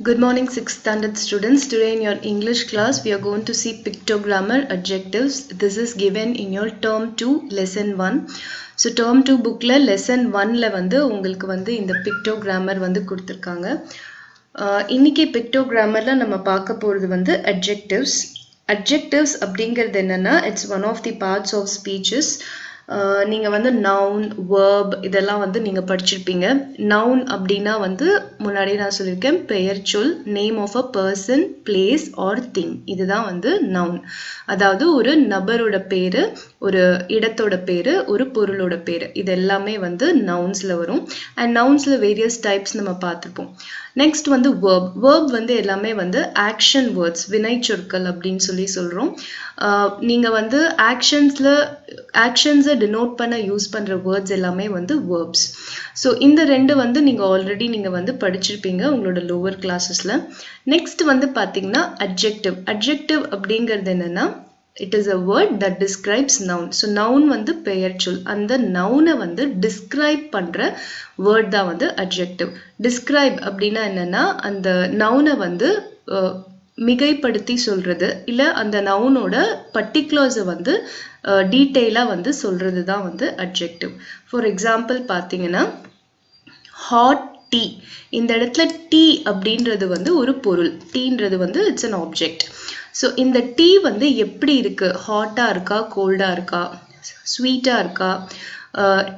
Good morning 6th standard students. Today in your English class we are going to see pictogrammar adjectives. This is given in your term 2 lesson 1. So term 2 bookல lesson 1ல வந்து உங்களுக்கு வந்து இந்த pictogrammar வந்து கொடுத்திருக்காங்க. இன்னைக்கு pictogrammarல நம்ம பார்க்க போறது வந்து adjectives. Adjectives அப்படிங்கிறது என்னன்னா it's one of the parts of speeches. நீங்க வந்து noun, verb இதெல்லாம் வந்து நீங்க படிச்சிருப்பீங்க. noun அப்படின்னா வந்து முன்னாடி நான் சொல்லியிருக்கேன் பெயர் சொல், name of a person, place or thing. இதுதான் வந்து noun. அதாவது ஒரு நபரோட பேரு, ஒரு இடத்தோட பேரு, ஒரு பொருளோட பேரு. இது எல்லாமே வந்து nounsல வரும். and nounsல various types நம்ம பார்த்திருப்போம். நெக்ஸ்ட் வந்து verb. verb வந்து எல்லாமே வந்து action words, வினை சொற்கள் அப்படின்னு சொல்லி சொல்றோம். நீங்க வந்து actions denote பண்ண யூஸ் பண்ற words எல்லாமே வந்து verbs. ஸோ இந்த ரெண்டு வந்து நீங்க ஆல்ரெடி நீங்க வந்து படிச்சிருப்பீங்க உங்களோட லோவர் கிளாஸஸ்ல. நெக்ஸ்ட் வந்து பாத்தீங்கன்னா adjective. adjective அப்படிங்கிறது என்னன்னா it is a word that describes noun. So noun வந்து பெயர் சொல். அந்த noun வந்து describe பண்ற word தான் வந்து adjective. describe அப்படின்னா என்னன்னா அந்த noun வந்து மிகைப்படுத்தி சொல்றது இல்ல அந்த nounோட particulars வந்து டீடைலா வந்து சொல்றது தான் வந்து adjective. For example பாத்தீங்கன்னா hot tea. இந்த இடத்துல tea அப்படின்றது வந்து ஒரு பொருள். டீன்றது வந்து it's an object. ஸோ இந்த டீ வந்து எப்படி இருக்கு, ஹாட்டா இருக்கா, கோல்டா இருக்கா, ஸ்வீட்டா இருக்கா,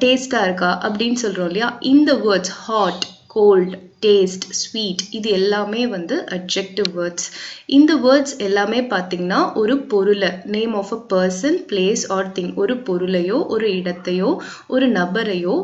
டேஸ்டா இருக்கா அப்படின்னு சொல்றோம் இல்லையா. இந்த words hot, cold, taste, sweet இது எல்லாமே வந்து அட்ஜெக்டிவ் வேர்ட்ஸ். இந்த வேர்ட்ஸ் எல்லாமே பார்த்தீங்கன்னா ஒரு பொருளை, name of a person, place or thing, ஒரு பொருளையோ ஒரு இடத்தையோ ஒரு நபரையோ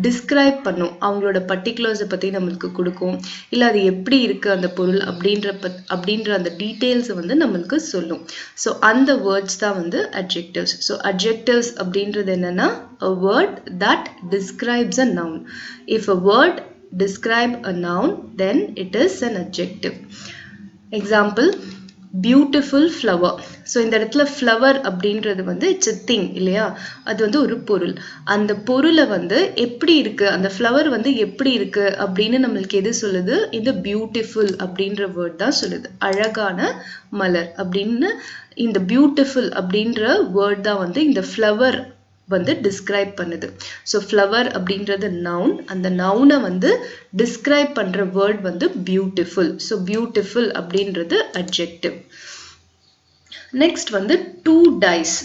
டிஸ்கிரைப் பண்ணும். அவங்களோட பர்டிகுலர்ஸை பற்றி நம்மளுக்கு கொடுக்கும். இல்லை அது எப்படி இருக்குது அந்த பொருள் அப்படின்ற அந்த டீட்டெயில்ஸை வந்து நம்மளுக்கு சொல்லும். ஸோ அந்த வேர்ட்ஸ் தான் வந்து அட்ஜெக்டிவ்ஸ். ஸோ அட்ஜெக்டிவ்ஸ் அப்படின்றது என்னன்னா a word that describes a noun. If a word describe a noun, then it is an adjective. Example, beautiful flower. So இந்த இடத்துல flower அப்படின்றது வந்து இட்ஸ் a thing இல்லையா, அது வந்து ஒரு பொருள். அந்த பொருளை வந்து எப்படி இருக்கு, அந்த flower வந்து எப்படி இருக்கு அப்படின்னு நம்மளுக்கு எது சொல்லுது, இந்த beautiful அப்படின்ற வேர்ட் தான் சொல்லுது. அழகான மலர் அப்படின்னு இந்த beautiful அப்படின்ற வேர்ட் தான் வந்து இந்த flower வந்து டிஸ்கிரைப் பண்ணுது. ஸோ ஃப்ளவர் அப்படின்றது நவுன். அந்த நவுனை வந்து டிஸ்கிரைப் பண்ற வேர்ட் வந்து பியூட்டிஃபுல். ஸோ பியூட்டிஃபுல் அப்படின்றது அட்ஜெக்டிவ். நெக்ஸ்ட் வந்து டூ டைஸ்.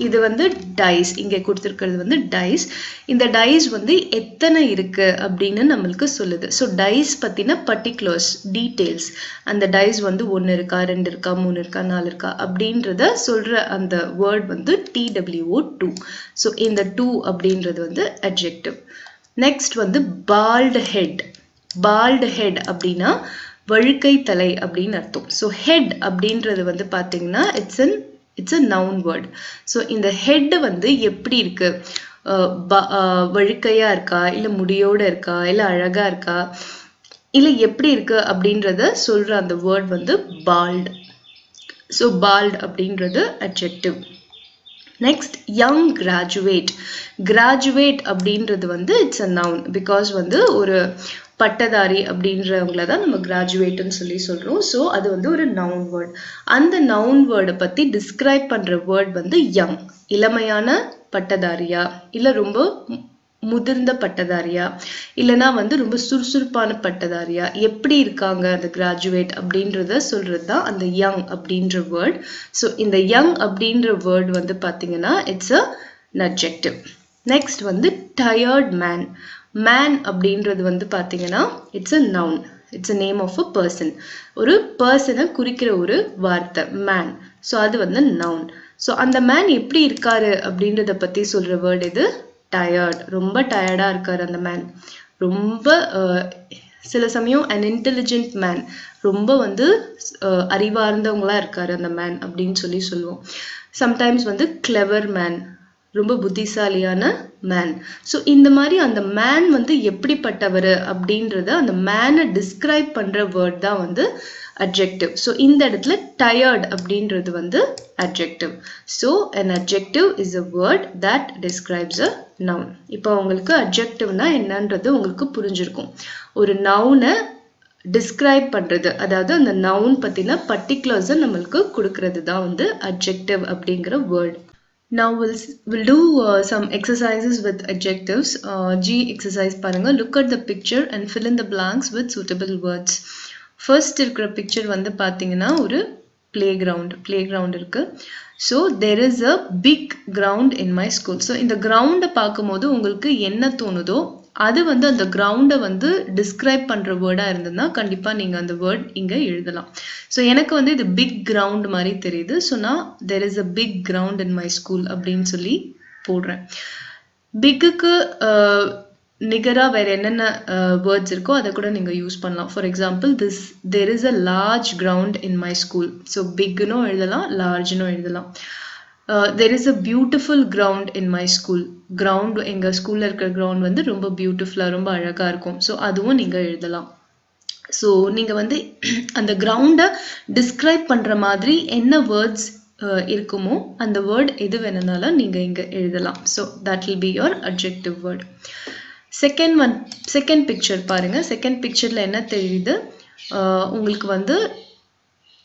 இது வந்து டைஸ், இங்கே கொடுத்துருக்கிறது வந்து டைஸ். இந்த டைஸ் வந்து எத்தனை இருக்கு அப்படின்னு நம்மளுக்கு சொல்லுது. ஸோ டைஸ் பத்தின பர்டிகுலர்ஸ், டீட்டெயில்ஸ், அந்த டைஸ் வந்து 1 இருக்கா, 2 இருக்கா, 3 இருக்கா, 4 இருக்கா அப்படின்றத சொல்ற அந்த வேர்ட் வந்து TWO2. ஸோ இந்த 2 அப்படின்றது வந்து அட்ஜெக்டிவ். நெக்ஸ்ட் வந்து பால்ட் ஹெட். பால்ட் ஹெட் அப்படின்னா வழுக்கை தலை அப்படின்னு அர்த்தம். ஸோ ஹெட் அப்படின்றது வந்து பார்த்தீங்கன்னா it's a noun word. So இந்த ஹெட் வந்து எப்படி இருக்கு, வழுக்கையா இருக்கா, இல்லை முடியோட இருக்கா, இல்லை அழகா இருக்கா, இல்லை எப்படி இருக்கு அப்படின்றத சொல்ற அந்த வேர்ட் வந்து பால்ட். ஸோ பால்ட் அப்படின்றது adjective. Next young graduate. Graduate அப்படின்றது வந்து இட்ஸ் a noun. பிகாஸ் வந்து ஒரு பட்டதாரி அப்படின்றவங்கள தான் நம்ம கிராஜுவேட்னு சொல்லி சொல்றோம். ஸோ அது வந்து ஒரு நவுன் வேர்ட். அந்த நவுன் வேர்டை பத்தி டிஸ்கிரைப் பண்ற வேர்ட் வந்து யங். இளமையான பட்டதாரியா, இல்லை ரொம்ப முதிர்ந்த பட்டதாரியா, இல்லைனா வந்து ரொம்ப சுறுசுறுப்பான பட்டதாரியா, எப்படி இருக்காங்க அந்த கிராஜுவேட் அப்படின்றத சொல்றது தான் அந்த யங் அப்படின்ற வேர்ட். ஸோ இந்த யங் அப்படின்ற வேர்ட் வந்து பார்த்தீங்கன்னா இட்ஸ் an adjective. நெக்ஸ்ட் வந்து டயர்ட் மேன். மேன் அப்படின்றது வந்து பார்த்தீங்கன்னா it's a noun. It's a name of a person. ஒரு பர்சனை குறிக்கிற ஒரு வார்த்தை மேன். ஸோ அது வந்து noun. ஸோ அந்த மேன் எப்படி இருக்காரு அப்படின்றத பற்றி சொல்கிற வேர்ட் இது டயர்ட். ரொம்ப டயர்டாக இருக்காரு அந்த மேன். ரொம்ப சில சமயம் an intelligent man, ரொம்ப வந்து அறிவார்ந்தவங்களா இருக்காரு அந்த மேன் அப்படின்னு சொல்லி சொல்லுவோம். சம்டைம்ஸ் வந்து கிளவர் மேன், ரொம்ப புத்திசாலியான மேன். ஸோ இந்த மாதிரி அந்த மேன் வந்து எப்படிப்பட்டவர் அப்படின்றத அந்த மேனை டிஸ்கிரைப் பண்ற வேர்ட் தான் வந்து adjective. ஸோ இந்த இடத்துல tired அப்படின்றது வந்து adjective. So an adjective is a word that describes a noun. இப்போ உங்களுக்கு adjectiveனா என்னன்றது உங்களுக்கு புரிஞ்சிருக்கும். ஒரு நவுனை டிஸ்கிரைப் பண்றது, அதாவது அந்த நவுன் பத்தின பர்டிகுலர்ஸை நம்மளுக்கு கொடுக்கறது தான் வந்து adjective அப்படிங்கிற word. Now we'll do some exercises with adjectives. G exercise பாருங்க. Look at the picture and fill in the blanks with suitable words. First இருக்கிற picture வந்து பாத்தீங்கன்னா ஒரு playground இருக்கு. So there is a big ground in my school. So இந்த ground பார்க்கும்போது உங்களுக்கு என்ன தோணுதோ அது வந்து அந்த கிரவுண்டை வந்து டிஸ்கிரைப் பண்ற வேர்டா இருந்ததுன்னா கண்டிப்பா நீங்க அந்த வேர்ட் இங்க எழுதலாம். ஸோ எனக்கு வந்து இது பிக் கிரவுண்ட் மாதிரி தெரியுது. ஸோ நான் there is a big ground in my school அப்படின்னு சொல்லி போடுறேன். பிக்குக்கு நிகரா வேற என்னென்ன வேர்ட்ஸ் இருக்கோ அதை கூட நீங்க யூஸ் பண்ணலாம். For example there is a large ground in my school. So பிக்னும் எழுதலாம், லார்ஜ்னும் எழுதலாம். there is a beautiful ground in my school. Ground எங்க ஸ்கூல்ல இருக்கிற கிரவுண்ட் வந்து ரொம்ப பியூட்டிஃபுல்லா ரொம்ப அழகா இருக்கும். ஸோ அதுவும் நீங்க எழுதலாம். ஸோ நீங்க வந்து அந்த கிரவுண்டை டிஸ்கிரைப் பண்ற மாதிரி என்ன வேர்ட்ஸ் இருக்குமோ அந்த வேர்ட் எது வேணும்னாலும் நீங்க இங்க எழுதலாம். So that will be your adjective word. Second picture பாருங்க. செகண்ட் பிக்சர்ல என்ன தெரியுது உங்களுக்கு வந்து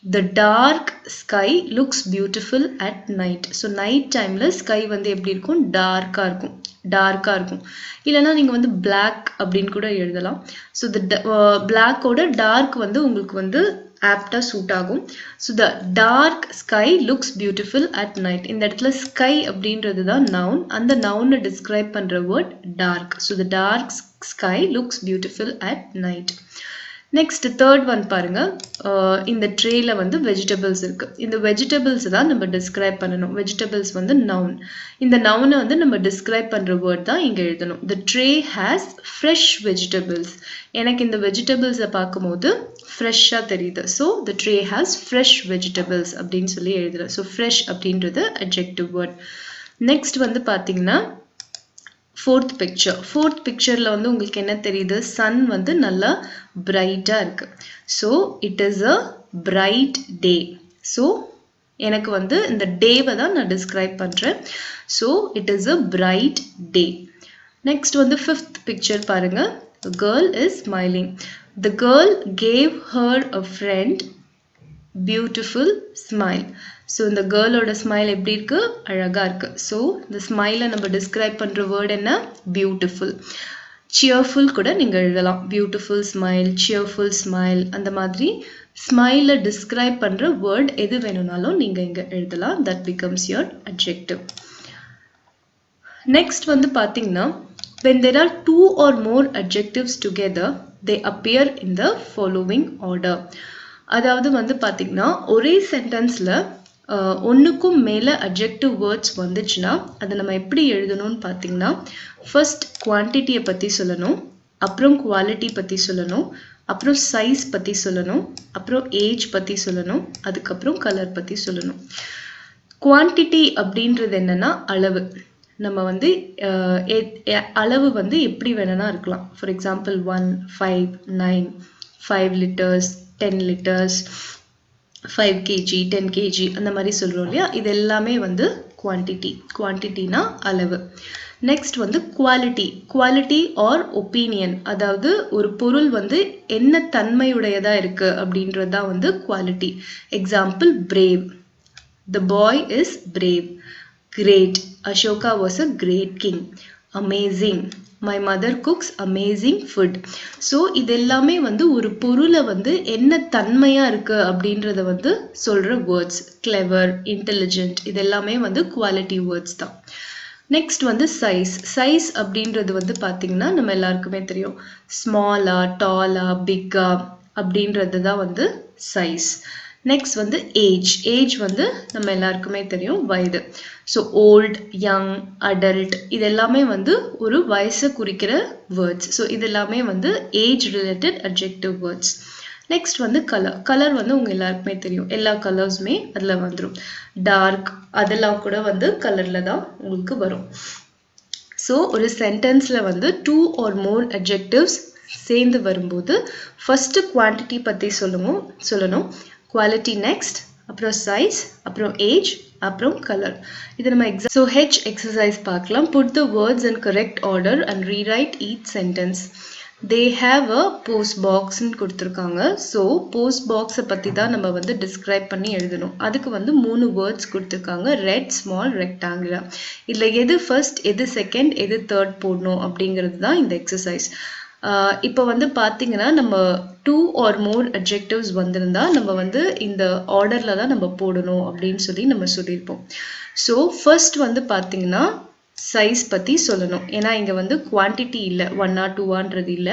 the dark sky looks beautiful at night. So night timeல sky வந்து எப்படி இருக்கும், டார்க்கா இருக்கும். இல்லைன்னா நீங்க வந்து black அப்படின்னு கூட எழுதலாம். ஸோ black ஓட dark வந்து உங்களுக்கு வந்து ஆப்டா சூட் ஆகும். So the dark sky looks beautiful at night. இந்த இடத்துல sky அப்படின்றது தான் noun. அந்த noun டிஸ்கிரைப் பண்ற word dark. So the dark sky looks beautiful at night. Next third one பாருங்க. இந்த ட்ரேல வந்து வெஜிடபிள்ஸ் இருக்கு. இந்த வெஜிடபிள்ஸ் தான் நம்ம டிஸ்கிரைப் பண்ணணும். வெஜிடபிள்ஸ் வந்து நவுன். இந்த நவுனை வந்து நம்ம டிஸ்கிரைப் பண்ற வேர்ட் தான் இங்க எழுதணும். The tray has fresh vegetables. எனக்கு இந்த வெஜிடபிள்ஸை பார்க்கும்போது ஃப்ரெஷ்ஷா தெரியுது. So the tray has fresh vegetables அப்படின்னு சொல்லி எழுதுறேன். ஸோ ஃப்ரெஷ் அப்படின்றது adjective word. நெக்ஸ்ட் வந்து பாத்தீங்கன்னா ஃபோர்த் பிக்சர்ல வந்து உங்களுக்கு என்ன தெரியுது, சன் வந்து நல்லா பிரைட்டா இருக்கு. So it is a bright day. So எனக்கு வந்து இந்த டேவை தான் நான் டிஸ்கிரைப் பண்றேன். So it is a bright day. Next வந்து ஃபிஃப்த் பிக்சர் பாருங்க. The girl is smiling. The girl gave her a friend beautiful smile. So இந்த கேர்ளோட ஸ்மைல் எப்படி இருக்கு, அழகா இருக்கு. ஸோ இந்த ஸ்மைலை நம்ம டிஸ்கிரைப் பண்ற வேர்ட் என்ன, பியூட்டிஃபுல். சியர்ஃபுல் கூட நீங்க எழுதலாம். பியூட்டிஃபுல் ஸ்மைல், சியர்ஃபுல் ஸ்மைல், அந்த மாதிரி ஸ்மைலை டிஸ்கிரைப் பண்ற வேர்ட் எது வேணும்னாலும் நீங்க இங்க எழுதலாம். That becomes your adjective. Next வந்து பாத்தீங்கன்னா when there are two or more adjectives together they appear in the following order. அதாவது வந்து பாத்தீங்கன்னா ஒரே சென்டென்ஸ்ல ஒன்னுக்கும் மேல அட்ஜெக்டிவ் வேர்ட்ஸ் வந்துச்சுன்னா அதை நம்ம எப்படி எழுதணும்னு பாத்தீங்கன்னா ஃபர்ஸ்ட் குவான்டிட்டியை பத்தி சொல்லணும், அப்புறம் குவாலிட்டி பத்தி சொல்லணும், அப்புறம் சைஸ் பத்தி சொல்லணும், அப்புறம் ஏஜ் பத்தி சொல்லணும், அதுக்கப்புறம் கலர் பத்தி சொல்லணும். குவான்டிட்டி அப்படின்றது என்னன்னா அளவு. நம்ம வந்து அளவு வந்து எப்படி வேணும்னா இருக்கலாம். For example 1, 5, 9, 5 liters, 10 liters, 5 kg, 10 kg அந்த மாதிரி சொல்றோம் இல்லையா. இது எல்லாமே வந்து குவான்டிட்டினா அளவு. நெக்ஸ்ட் வந்து குவாலிட்டி ஆர் ஒப்பீனியன். அதாவது ஒரு பொருள் வந்து என்ன தன்மையுடையதா இருக்கு அப்படின்றதுதான் வந்து quality. Example brave. The boy is brave. Great. Ashoka was a great king. Amazing. My mother cooks amazing food. So இது எல்லாமே வந்து ஒரு பொருளை வந்து என்ன தன்மையா இருக்கு அப்படின்றத வந்து சொல்ற வேர்ட்ஸ். கிளெவர், இன்டெலிஜென்ட், இது எல்லாமே வந்து குவாலிட்டி வேர்ட்ஸ் தான். நெக்ஸ்ட் வந்து சைஸ் அப்படின்றது வந்து பாத்தீங்கன்னா நம்ம எல்லாருக்குமே தெரியும். ஸ்மாலா, டாலா, பிக்கா அப்படின்றது தான் வந்து சைஸ். நெக்ஸ்ட் வந்து ஏஜ் வந்து நம்ம எல்லாருக்குமே தெரியும், வயது. ஸோ ஓல்ட், யங், அடல்ட் இது எல்லாமே வந்து ஒரு வயசை குறிக்கிற வேர்ட்ஸ். ஸோ இது எல்லாமே வந்து age related adjective words. Next வந்து கலர் வந்து உங்க எல்லாருக்குமே தெரியும். எல்லா கலர்ஸுமே அதுல வந்துடும். டார்க் அதெல்லாம் கூட வந்து கலர்ல தான் உங்களுக்கு வரும். ஸோ ஒரு சென்டென்ஸ்ல வந்து 2 or more adjectives சேர்ந்து வரும்போது ஃபர்ஸ்ட் குவான்டிட்டி பத்தி சொல்லணும், குவாலிட்டி நெக்ஸ்ட், அப்புறம் சைஸ், அப்புறம் ஏஜ், அப்புறம் கலர். இது நம்ம ஸோ ஹெச் எக்ஸசைஸ் பார்க்கலாம். Put the words in correct order and rewrite each sentence. they have a post box ன்னு கொடுத்திருக்காங்க. So post box பத்தி தான் நம்ம வந்து describe பண்ணி எழுதணும். அதுக்கு வந்து 3 words கொடுத்திருக்காங்க. red, small, rectangular. இதுல எது first, எது second, எது third போடணும் அப்படிங்கிறது தான் இந்த exercise. இப்போ வந்து பாத்தீங்கன்னா நம்ம 2 or more adjectives வந்திருந்தா நம்ம வந்து இந்த ஆர்டர்ல தான் நம்ம போடணும் அப்படின்னு சொல்லி நம்ம சொல்லியிருப்போம். So first வந்து பாத்தீங்கன்னா சைஸ் பத்தி சொல்லணும். ஏன்னா இங்க வந்து குவாண்டிட்டி இல்ல, 1 or 2ன்றது இல்ல,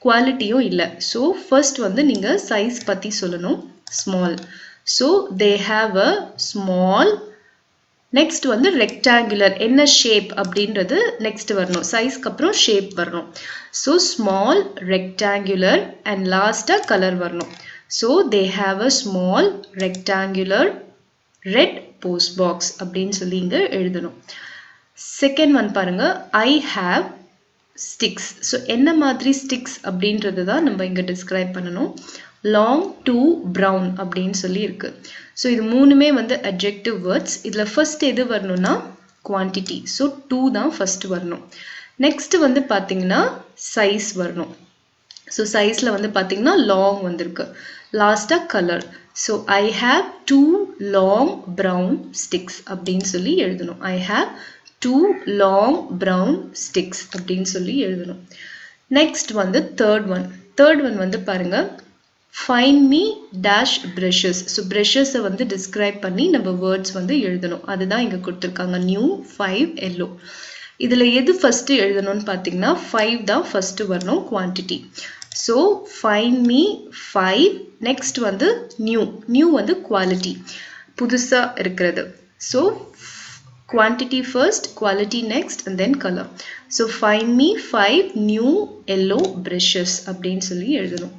குவாலிட்டியும் இல்ல. So first வந்து நீங்க சைஸ் பத்தி சொல்லணும். small. So they have a small. next வந்து rectangular. என்ன shape அப்படின்றது next வரணும். சைஸ்க்கு அப்புறம் shape வரணும். So small, rectangular and last color வரணும். So they have a small rectangular red post box அப்படின்னு சொல்லி இங்க எழுதணும். Second one பாருங்க, I have sticks. So என்ன மாதிரி sticks அப்படின்றது தான் நம்ம இங்க describe பண்ணணும். long to brown அப்படின்னு சொல்லி இருக்கு. So இது மூணுமே வந்து adjective words. இதுல first எது வரணும்னா quantity. So 2 தான் first வரணும். next வந்து பாத்தீங்கன்னா size வரணும். So sizeல வந்து பாத்தீங்கன்னா long வந்திருக்கு. last color. So I have 2 long brown sticks அப்படின்னு சொல்லி எழுதணும். I have 2 long brown sticks அப்படின்னு சொல்லி எழுதணும். next வந்து third one வந்து பாருங்க, find me dash brushes. So brushes வந்து describe பண்ணி நம்ம words வந்து எழுதணும். அதுதான் இங்க கொடுத்திருக்காங்க. new 5 yellow. இதுல எது first எழுதணும்னு பாத்தீங்கன்னா 5 தான் first வரணும், quantity. So find me 5. next வந்து new வந்து quality, புதுசா இருக்கிறது. So quantity first, quality next and then color. So find me 5 new yellow brushes அப்படின்னு சொல்லி எழுதணும்.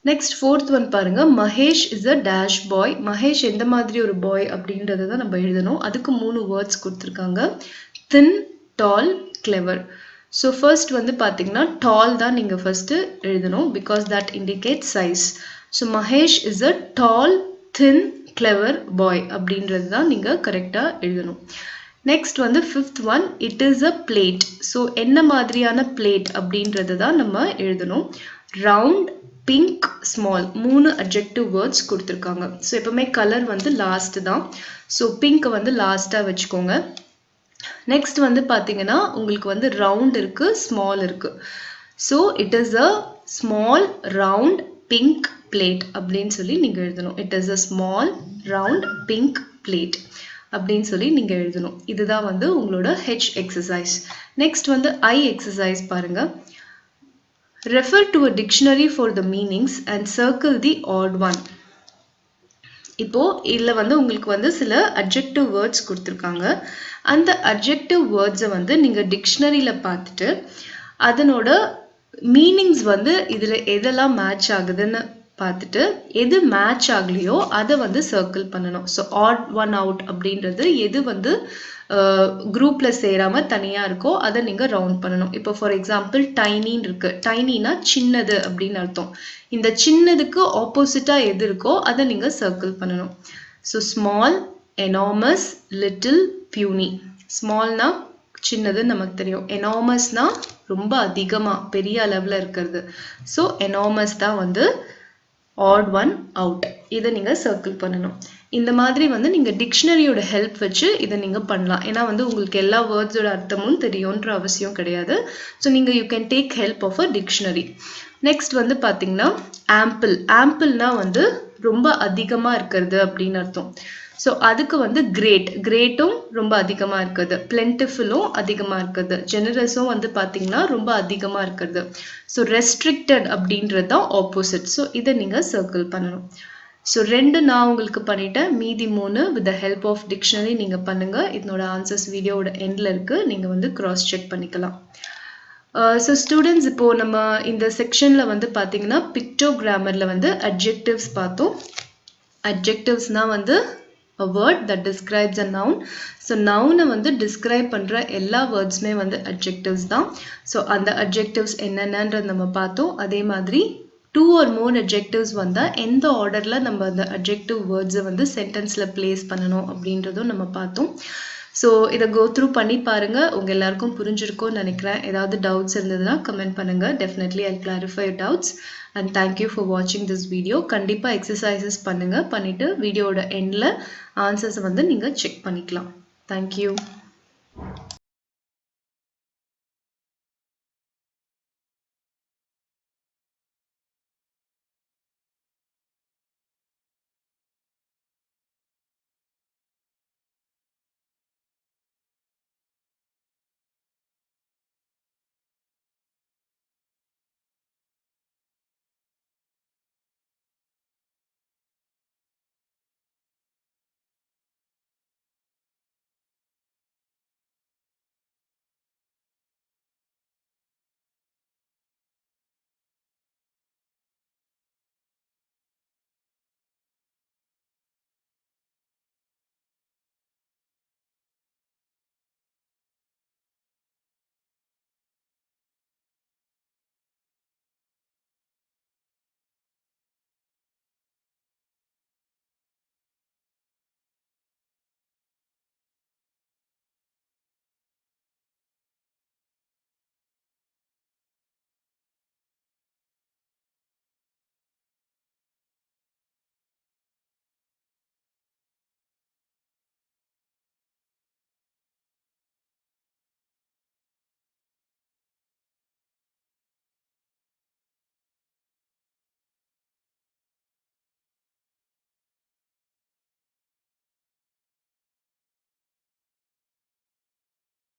next fourth one பாருங்க, Mahesh is a dash boy. Mahesh எந்த மாதிரி ஒரு boy அப்படின்றத தான் நம்ம எழுதணும். அதுக்கு 3 words கொடுத்திருக்காங்க. thin, tall, clever. So first வந்து பாத்தீங்கன்னா tall தான் நீங்க first எழுதணும் because that indicates size. So Mahesh is a tall, thin, clever boy அப்படின்றது தான் நீங்க கரெக்டா எழுதணும். next வந்து fifth one, it is a plate. So என்ன மாதிரியான plate அப்படின்றது தான் நம்ம எழுதணும். round, pink, small. 3 adjective words கொடுத்திருக்காங்க. So எப்பவுமே color வந்து last தான். So pink வந்து last-ஆ வச்சுக்கோங்க. next வந்து பாத்தீங்கன்னா உங்களுக்கு வந்து round இருக்கு, small இருக்கு. So it is a small round pink plate அப்படின்னு சொல்லி நீங்க எழுதணும். it is a small round pink plate அப்படின்னு சொல்லி நீங்க எழுதணும். இதுதான் வந்து உங்களோட H exercise. next வந்து I exercise பாருங்க. refer to a dictionary for the meanings and circle the odd one. இப்போ இதுல வந்து உங்களுக்கு வந்து சில adjective words கொடுத்திருக்காங்க. அந்த adjective words வந்து நீங்க டிக்ஷனரியில பார்த்துட்டு அதனோட மீனிங்ஸ் வந்து இதுல எதெல்லாம் மேட்ச் ஆகுதுன்னு பார்த்துட்டு எது மேட்ச் ஆகலையோ அதை வந்து சர்க்கிள் பண்ணணும். ஸோ ஆட் ஒன் அவுட் அப்படின்றது எது வந்து குரூப்ல சேராம தனியா இருக்கோ அதை நீங்க ரவுண்ட் பண்ணணும். இப்போ ஃபார் எக்ஸாம்பிள் டைனின்னு இருக்கு. டைனினா சின்னது அப்படின்னு அர்த்தம். இந்த சின்னதுக்கு ஆப்போசிட்டா எது இருக்கோ அதை நீங்க சர்க்கிள் பண்ணணும். So small, enormous, little, puny. ஸ்மால்னா சின்னது நமக்கு தெரியும். எனாமஸ்னா ரொம்ப அதிகமா பெரிய அளவுல இருக்கிறது. ஸோ எனாமஸ் தான் வந்து ஆட் ஒன் அவுட். இதை நீங்க சர்க்கிள் பண்ணணும். இந்த மாதிரி வந்து நீங்க டிக்ஷனரியோட ஹெல்ப் வச்சு இதை நீங்க பண்ணலாம். ஏன்னா வந்து உங்களுக்கு எல்லா வேர்ட்ஸோட அர்த்தமும் தெரியும்ன்ற அவசியம் கிடையாது. ஸோ நீங்க you can take help of a dictionary. Next வந்து பாத்தீங்கன்னா ஆம்பிள். ஆம்பிள்னா வந்து ரொம்ப அதிகமா இருக்கிறது அப்படின்னு அர்த்தம். ஸோ அதுக்கு வந்து கிரேட். கிரேட்டும் ரொம்ப அதிகமா இருக்குது. பிளென்டிஃபுல்லும் அதிகமா இருக்குது. ஜெனரஸும் வந்து பாத்தீங்கன்னா ரொம்ப அதிகமா இருக்குது. ஸோ ரெஸ்ட்ரிக்டட் அப்படின்றது தான் ஆப்போசிட். ஸோ இதை நீங்க சர்க்கிள் பண்ணணும். ஸோ 2 நான் உங்களுக்கு பண்ணிட்டேன். மீதி 3 with the help of dictionary நீங்க பண்ணுங்க. இதனோட ஆன்சர்ஸ் வீடியோட எண்ட்ல இருக்கு. நீங்க வந்து கிராஸ் செக் பண்ணிக்கலாம். ஸோ ஸ்டூடெண்ட்ஸ், இப்போ நம்ம இந்த செக்ஷன்ல வந்து பாத்தீங்கன்னா பிக்டோகிராமர்ல வந்து அட்ஜெக்டிவ்ஸ் பார்த்தோம். அட்ஜெக்டிவ்ஸ்னா வந்து a word that describes a noun. So noun வந்து describe பண்ற எல்லா wordsமே வந்து adjectives தான். So அந்த adjectives என்னென்னன்றது நம்ம பார்த்தோம். அதே மாதிரி 2 or more adjectives வந்தா எந்த ஆர்டர்ல நம்ம அந்த adjective words வந்து சென்டென்ஸ்ல பிளேஸ் பண்ணணும் அப்படின்றதும் நம்ம பார்த்தோம். ஸோ இதை கோ த்ரூ பண்ணி பாருங்க. உங்க எல்லாருக்கும் புரிஞ்சிருக்கும்னு நினைக்கிறேன். ஏதாவது டவுட்ஸ் இருந்ததுன்னா கமெண்ட் பண்ணுங்க. Definitely I clarify doubts. And thank you for வாட்சிங் திஸ் வீடியோ. கண்டிப்பாக எக்ஸசைசஸ் பண்ணுங்க. பண்ணிட்டு வீடியோட எண்டில் ஆன்சர்ஸை வந்து நீங்கள் செக் பண்ணிக்கலாம். தேங்க்யூ.